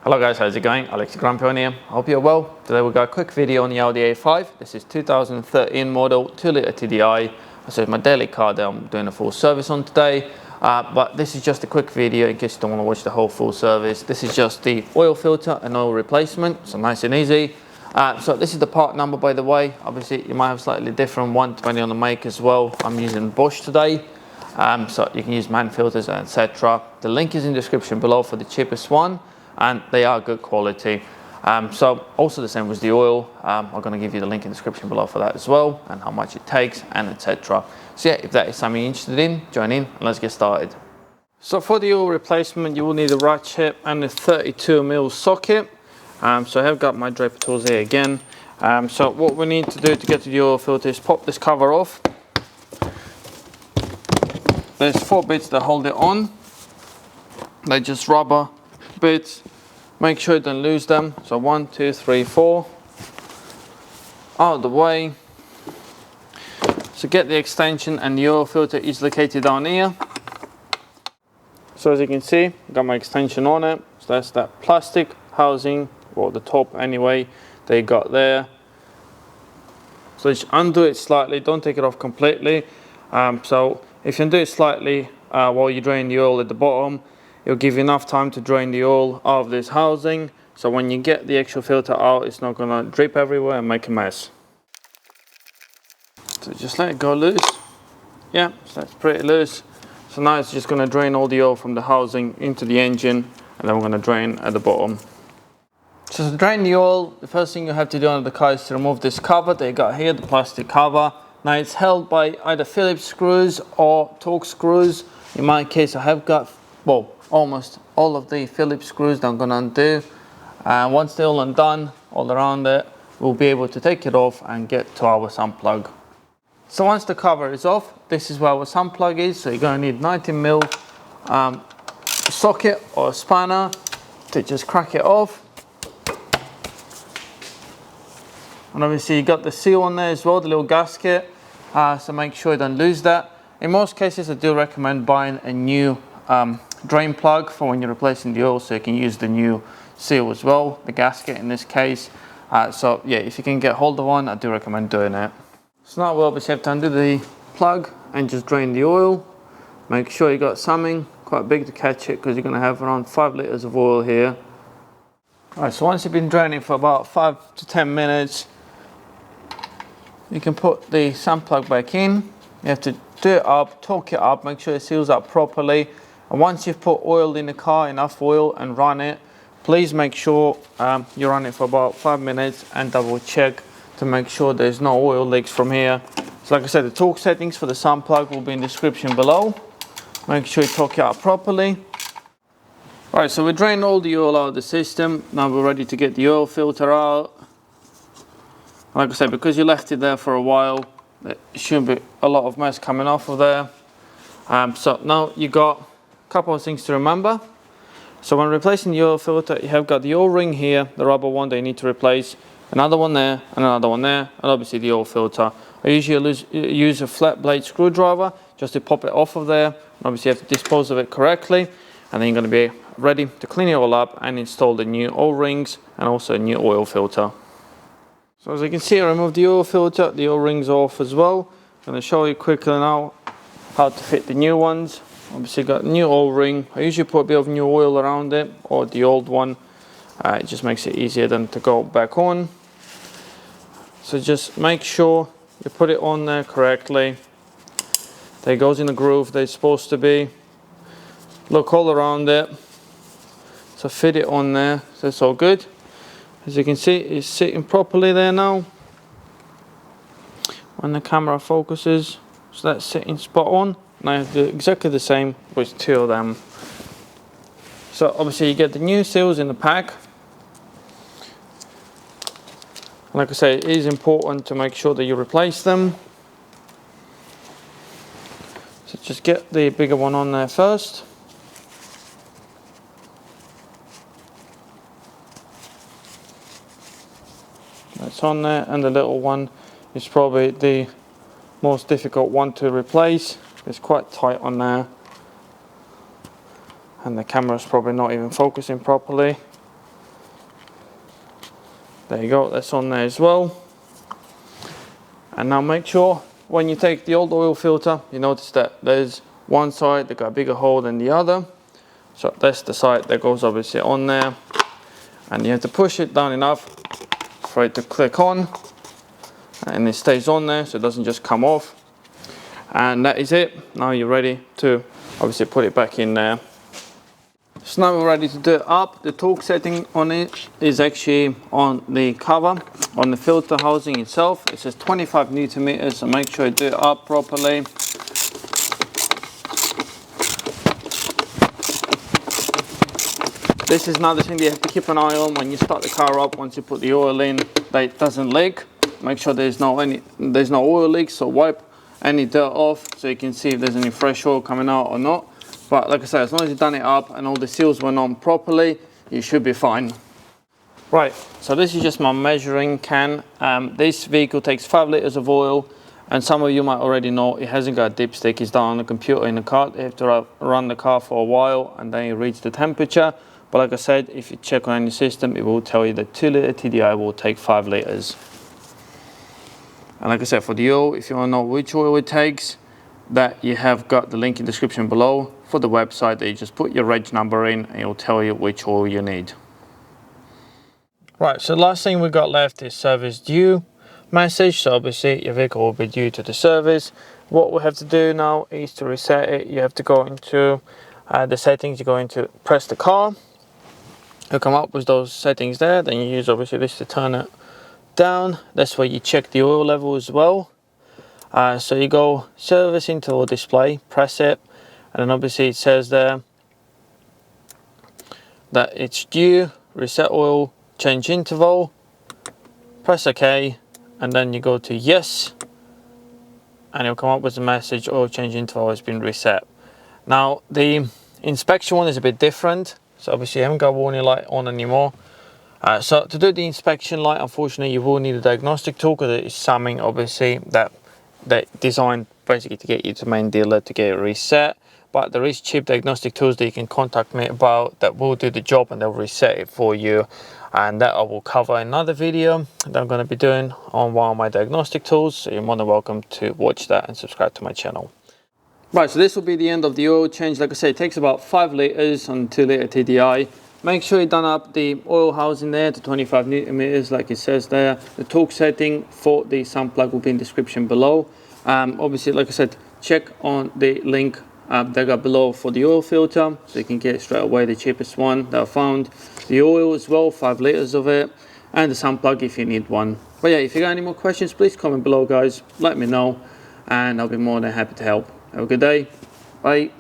Hello guys, how's it going? Alex Grampion here. I hope you're well. Today we've got a quick video on the Audi A5. This is 2013 model, 2-litre TDI. So it's my daily car that I'm doing a full service on today. But this is just a quick video in case you don't want to watch the whole full service. This is just the oil filter and oil replacement, so nice and easy. So this is the part number, by the way. Obviously you might have slightly different one depending on the make as well. I'm using Bosch today. So you can use man filters, etc. The link is in the description below for the cheapest one, and they are good quality. So also the same with the oil. I'm going to give you the link in the description below for that as well, and how much it takes, and etc. So yeah, if that is something you're interested in, join in and let's get started. So for the oil replacement, you will need a ratchet and a 32mm socket. So I have got my Draper tools here again. So what we need to do to get to the oil filter is pop this cover off. There's 4 bits that hold it on. They're just rubber bits. Make sure you don't lose them. So 1, 2, 3, 4. Out of the way. So get the extension, and the oil filter is located down here. So as you can see, I've got my extension on it. So that's that plastic housing, or the top anyway, they got there. So just undo it slightly, don't take it off completely. So if you undo it slightly while you drain the oil at the bottom, it'll give you enough time to drain the oil out of this housing. So when you get the actual filter out, it's not gonna drip everywhere and make a mess. So just let it go loose. Yeah, so that's pretty loose. So now it's just gonna drain all the oil from the housing into the engine, and then we're gonna drain at the bottom. So to drain the oil, the first thing you have to do on the car is to remove this cover that you got here, the plastic cover. Now it's held by either Phillips screws or Torx screws. In my case, I have got, well, almost all of the Phillips screws that I'm gonna undo. And once they're all undone, all around it, we'll be able to take it off and get to our sump plug. So once the cover is off, this is where our sump plug is. So you're gonna need 19mm socket or spanner to just crack it off. And obviously you got the seal on there as well, the little gasket. So make sure you don't lose that. In most cases, I do recommend buying a new drain plug for when you're replacing the oil, so you can use the new seal as well, the gasket in this case. So yeah, if you can get hold of one, I do recommend doing it. So now we'll obviously have to undo the plug and just drain the oil. Make sure you got something quite big to catch it, because you're going to have around 5 litres of oil here. Alright, so once you've been draining for about 5 to 10 minutes, you can put the sump plug back in. You have to do it up, torque it up, make sure it seals up properly. And once you've put oil in the car, enough oil, and run it, please make sure you run it for about 5 minutes and double check to make sure there's no oil leaks from here. So like I said, the torque settings for the sump plug will be in the description below. Make sure you torque it up properly. Alright, so we drained all the oil out of the system. Now we're ready to get the oil filter out. Like I said, because you left it there for a while, there shouldn't be a lot of mess coming off of there. So now you got a couple of things to remember. So when replacing the oil filter, you have got the oil ring here, the rubber one that you need to replace, another one there, and another one there, and obviously the oil filter. I usually use a flat blade screwdriver just to pop it off of there. And obviously you have to dispose of it correctly, and then you're going to be ready to clean it all up and install the new oil rings and also a new oil filter. So as you can see, I removed the oil filter, the oil rings off as well. I'm going to show you quickly now how to fit the new ones. Obviously got a new oil ring. I usually put a bit of new oil around it, or the old one. It just makes it easier than to go back on. So just make sure you put it on there correctly. There it goes in the groove that it's supposed to be. Look all around it. So fit it on there, so it's all good. As you can see, it's sitting properly there now when the camera focuses. So that's sitting spot on. Now I have to do exactly the same with 2 of them. So obviously you get the new seals in the pack. Like I say, it is important to make sure that you replace them. So just get the bigger one on there first. That's on there, and the little one is probably the most difficult one to replace. It's quite tight on there, and the camera's probably not even focusing properly. There you go, that's on there as well. And now make sure when you take the old oil filter, you notice that there's one side that got a bigger hole than the other. So that's the side that goes obviously on there. And you have to push it down enough for it to click on. And it stays on there so it doesn't just come off. And that is it. Now you're ready to obviously put it back in there. So now we're ready to do it up. The torque setting on it is actually on the cover, on the filter housing itself. It says 25 Newton meters, so make sure you do it up properly. This is another thing that you have to keep an eye on when you start the car up. Once you put the oil in, that it doesn't leak. Make sure there's no oil leaks, so wipe any dirt off so you can see if there's any fresh oil coming out or not. But like I said, as long as you've done it up and all the seals went on properly, you should be fine. Right, so this is just my measuring can. This vehicle takes 5 liters of oil, and some of you might already know it hasn't got a dipstick. It's done on the computer in the car. You have to run the car for a while and then you reach the temperature. But like I said, if you check on any system, it will tell you that 2 liter TDI will take 5 liters. And like I said, for the oil, if you want to know which oil it takes, that you have got the link in the description below for the website that you just put your reg number in and it'll tell you which oil you need. Right, so the last thing we got left is service due message. So obviously your vehicle will be due to the service. What we have to do now is to reset it. You have to go into the settings, you go into press the car. You'll come up with those settings there. Then you use obviously this to turn it down. That's where you check the oil level as well. So you go service interval display, press it, and then obviously it says there that it's due, reset oil, change interval, press OK, and then you go to yes, and it'll come up with the message oil change interval has been reset. Now the inspection one is a bit different, so obviously you haven't got warning light on anymore. So to do the inspection light, unfortunately you will need a diagnostic tool, because it is something obviously that designed basically to get you to main dealer to get it reset. But there is cheap diagnostic tools that you can contact me about that will do the job and they'll reset it for you, and that I will cover in another video that I'm going to be doing on one of my diagnostic tools. So you're more than welcome to watch that and subscribe to my channel. Right, so this will be the end of the oil change. Like I said, it takes about 5 liters on 2 liter TDI. Make sure you done up the oil housing there to 25 Newton meters like it says there. The torque setting for the Sump plug will be in the description below. Obviously, like I said, check on the link that got below for the oil filter, so you can get straight away the cheapest one that I found. The oil as well, 5 liters of it, and the Sump plug if you need one. But yeah, if you got any more questions, please comment below guys, let me know, and I'll be more than happy to help. Have a good day, bye.